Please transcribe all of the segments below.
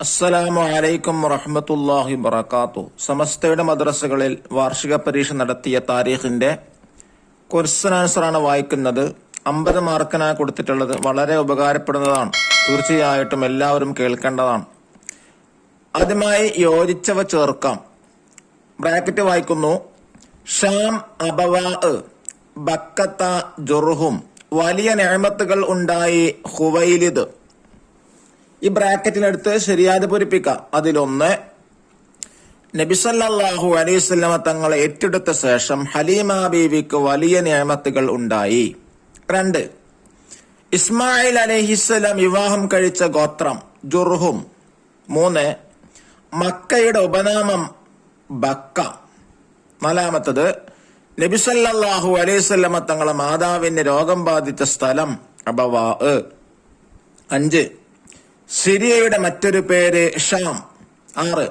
അസ്സലാമു അലൈക്കും വറഹ്മത്തുള്ളാഹി വബറകാതുഹു. സമസ്തയുടെ മദ്രസകളിൽ വാർഷിക പരീക്ഷ നടത്തിയ താരീഖിന്റെ ക്വസ്റ്റ്യൻ ആൻസറാണ് വായിക്കുന്നത്. 50 മാർക്കിനാണ് കൊടുത്തിട്ടുള്ളത്. വളരെ ഉപകാരപ്പെടുന്നതാണ്. തീർച്ചയായിട്ടും എല്ലാവരും കേൾക്കേണ്ടതാണ്. ആദ്യമായി യോജിച്ചവ ചേർക്കാം. ബ്രാക്കറ്റ് വായിക്കുന്നു. ഷാം അബവാ ബക്കത്ത ജുർഹും, വലിയ നിഅമത്തുകൾ ഉണ്ടായി ഖുവൈലിദ്. ഈ ബ്രാക്കറ്റിനടുത്ത് ശരിയാത് പൂരിപ്പിക്കാം. അതിലൊന്ന്, നബി സല്ലല്ലാഹു അലൈഹി വസല്ലമ തങ്ങളെ ഏറ്റെടുത്ത ശേഷം ഹലീമ ബീവിക്ക് വലിയ നിഅമത്തുകൾ ഉണ്ടായി. 2, ഇസ്മായിൽ അലൈഹിസ്സലാം വിവാഹം കഴിച്ച ഗോത്രം ജുർഹും. 3, മക്കയുടെ ഉപനാമം ബക്ക. 4, നബി സല്ലല്ലാഹു അലൈഹി വസല്ലമ തങ്ങളെ മാതാവിന് രോഗം ബാധിച്ച സ്ഥലം അബവാ. 5, സിറിയയുടെ മറ്റൊരു പേര് ഷാം. 6,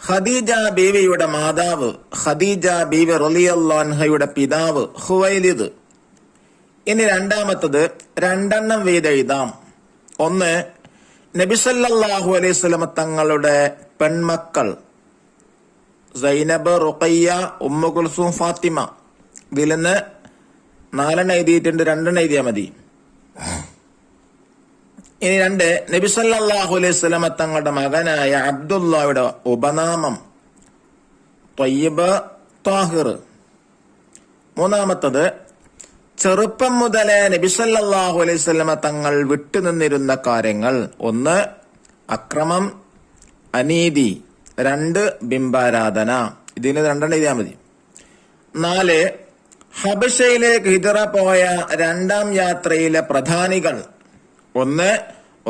ഖദീജ ബീവിയുടെ മാതാവ് ഖദീജ ബീവി റളിയല്ലാഹു അൻഹയുടെ പിതാവ് ഖുവൈലിദ്. ഇനി രണ്ടാമത്തത് 2 വീതം എഴുതാം. 1, നബി സല്ലല്ലാഹു അലൈഹി വസല്ലം തങ്ങളുടെ പെൺമക്കൾ സൈനബ്, റുഖയ്യ, ഉമ്മു കുൽസൂം, ഫാത്തിമ. ഇതിൽ നിന്ന് 4 എഴുതിയിട്ടുണ്ട്, 2 എഴുതിയാൽ മതി. ഇനി 2, നബി സല്ലല്ലാഹു അലൈഹി വസല്ലം തങ്ങളുടെ മകനായ അബ്ദുള്ളയുടെ ഉപനാമം ത്വയ്യിബ്, ത്വാഹിർ. 3, ചെറുപ്പം മുതലേ നബി സല്ലല്ലാഹു അലൈഹി വസല്ലം തങ്ങൾ വിട്ടുനിന്നിരുന്ന കാര്യങ്ങൾ. 1, അക്രമം, അനീതി. 2, ബിംബാരാധന. ഇതിന് 2 എഴുതിയാൽ മതി. 4, ഹബശയിലേക്ക് ഹിജറ പോയ 2ാം യാത്രയിലെ പ്രധാനികൾ. 1,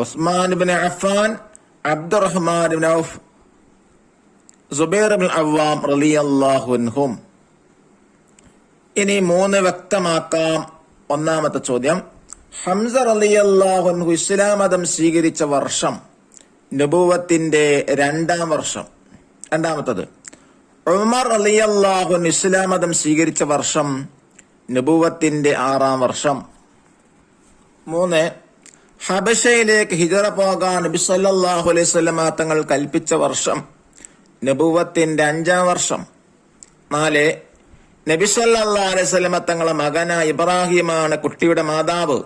ഉസ്മാൻ ഇബ്നു അഫ്ഫാൻ, അബ്ദുറഹ്മാൻ ഇബ്നു ഔഫ്, സുബൈർ ഇബ്നു അവ്വാം റളിയല്ലാഹു അൻഹും. ഇനി 3 വ്യക്തമാക്കാം. 1ാമത്തെ ചോദ്യം, ഹംസ റളിയല്ലാഹു അൻഹു ഇസ്ലാം മതം സ്വീകരിച്ച വർഷം നബുവത്തിന്റെ 2ാം വർഷം. 2ാമത്തത്, ഉമർ റളിയല്ലാഹു അൻഹു ഇസ്ലാം മതം സ്വീകരിച്ച വർഷം നബുവത്തിന്റെ 6ാം വർഷം. 3, ഹബശയിലേക്ക് ഹിജറ പോകാൻ നബി സല്ലല്ലാഹു അലൈഹി വസല്ലം തങ്ങൾ കൽപ്പിച്ച വർഷം നബുവത്തിന്റെ 5ാം വർഷം. 4, നബി സല്ലല്ലാഹു അലൈഹി വസല്ലം തങ്ങളെ മകനായ ഇബ്രാഹിമാണ് കുട്ടിയുടെ മാതാവ്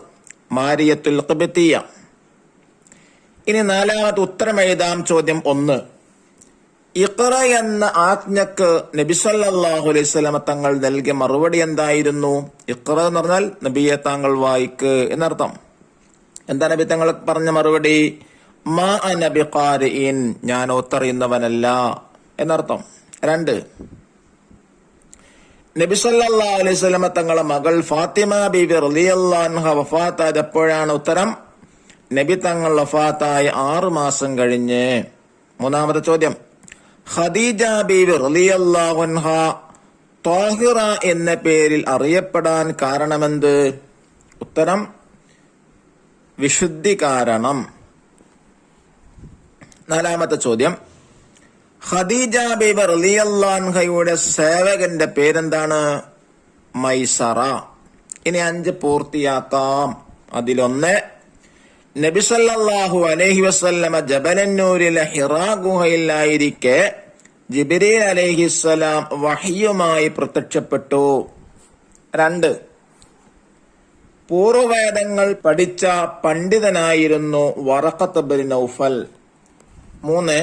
മാരിയത്തുൽ ഖിബ്തിയ. ഇനി 4ാമത്തെ ഉത്തരം എഴുതാം. ചോദ്യം 1, ഇഖ്റ എന്ന ആജ്ഞക്ക് നബി സല്ലല്ലാഹു അലൈഹി വസല്ലം തങ്ങൾ നൽകിയ മറുപടി എന്തായിരുന്നു? ഇഖ്റ എന്ന് പറഞ്ഞാൽ നബിയെ താങ്കൾ വായിക്ക് എന്നർത്ഥം. എന്താ നബി തങ്ങൾ പറഞ്ഞ മറുപടി? മാ അന ബിഖാരിഇൻ, ഞാൻ ഓത്തറിയുന്നവനല്ല എന്നർത്ഥം. 2, നബി സല്ലല്ലാഹു അലൈഹി വസല്ലം തങ്ങളെ മകൾ ഫാത്തിമ ബീവി റളിയല്ലാഹു അൻഹ വഫാത്തായത് എപ്പോഴാണ്? ഉത്തരം, നബി തങ്ങൾ വഫാത്തായ 6 മാസം കഴിഞ്ഞ്. 3ാമത്തെ ചോദ്യം, ഖദീജ ബീവി റളിയല്ലാഹു അൻഹ ത്വാഹിറ എന്ന പേരിൽ അറിയപ്പെടാൻ കാരണമെന്ത്? ഉത്തരം, വിശുദ്ധി കാരണം. 4ാമത്തെ ചോദ്യം, ഖദീജ ബീവി റളിയല്ലാഹു അൻഹയുടെ സേവകന്റെ പേരെന്താണ്? മൈസറ. ഇനി 5 പൂർത്തിയാക്കാം. അതിലൊന്ന്, നബി സല്ലല്ലാഹു അലൈഹി വസല്ലമ ജബലന്നൂരിലെ ഹിറാ ഗുഹയിലായിരിക്കെ ജിബ്രീൽ അലൈഹിസ്സലാം വഹ്യുമായി പ്രത്യക്ഷപ്പെട്ടു. 2, പൂർവവേദങ്ങൾ പഠിച്ച പണ്ഡിതനായിരുന്നു വറഖത്ത് ഇബ്നു നൗഫൽ. 3,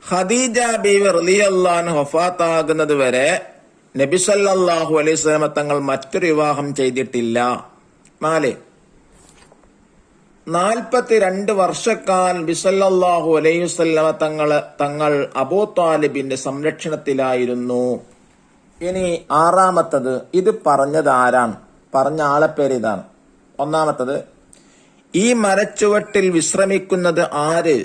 ഖദീജ ബീവി റളിയല്ലാഹു അൻഹ വഫാത്താകുന്നത് വരെ നബി സല്ലല്ലാഹു അലൈഹി വസല്ലം തങ്ങൾ മറ്റൊരു വിവാഹം ചെയ്തിട്ടില്ല. 4, 42 വർഷക്കാലം നബി സല്ലല്ലാഹു അലൈഹി വസല്ലം തങ്ങൾ അബൂ താലിബിന്റെ സംരക്ഷണത്തിലായിരുന്നു. ഇനി 6ാമത്തത്, ഇത് പറഞ്ഞത് ആരാണ്? പറഞ്ഞ ആളെ പേര് ഇതാണ്. 1ാമത്തത്, ഈ മരച്ചുവട്ടിൽ വിശ്രമിക്കുന്നത് ആര്?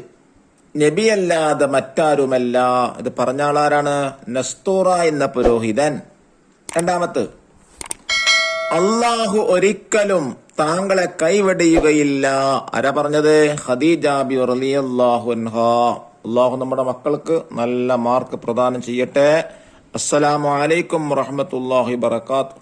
നബിയല്ലാതെ മറ്റാരുമല്ല. ഇത് പറഞ്ഞ ആളാരാണ്? നസ്തൂറ എന്ന പുരോഹിതൻ. 2ാമത്ത്, അള്ളാഹു ഒരിക്കലും താങ്കളെ കൈവെടിയുകയില്ല. ആരാ പറഞ്ഞത്? ഖദീജ ബിവി റളിയല്ലാഹു അൻഹ. അള്ളാഹു നമ്മുടെ മക്കൾക്ക് നല്ല മാർക്ക് പ്രദാനം ചെയ്യട്ടെ. അസ്സലാമു അലൈക്കും വറഹ്മത്തുള്ളാഹി വബറകാതുഹു.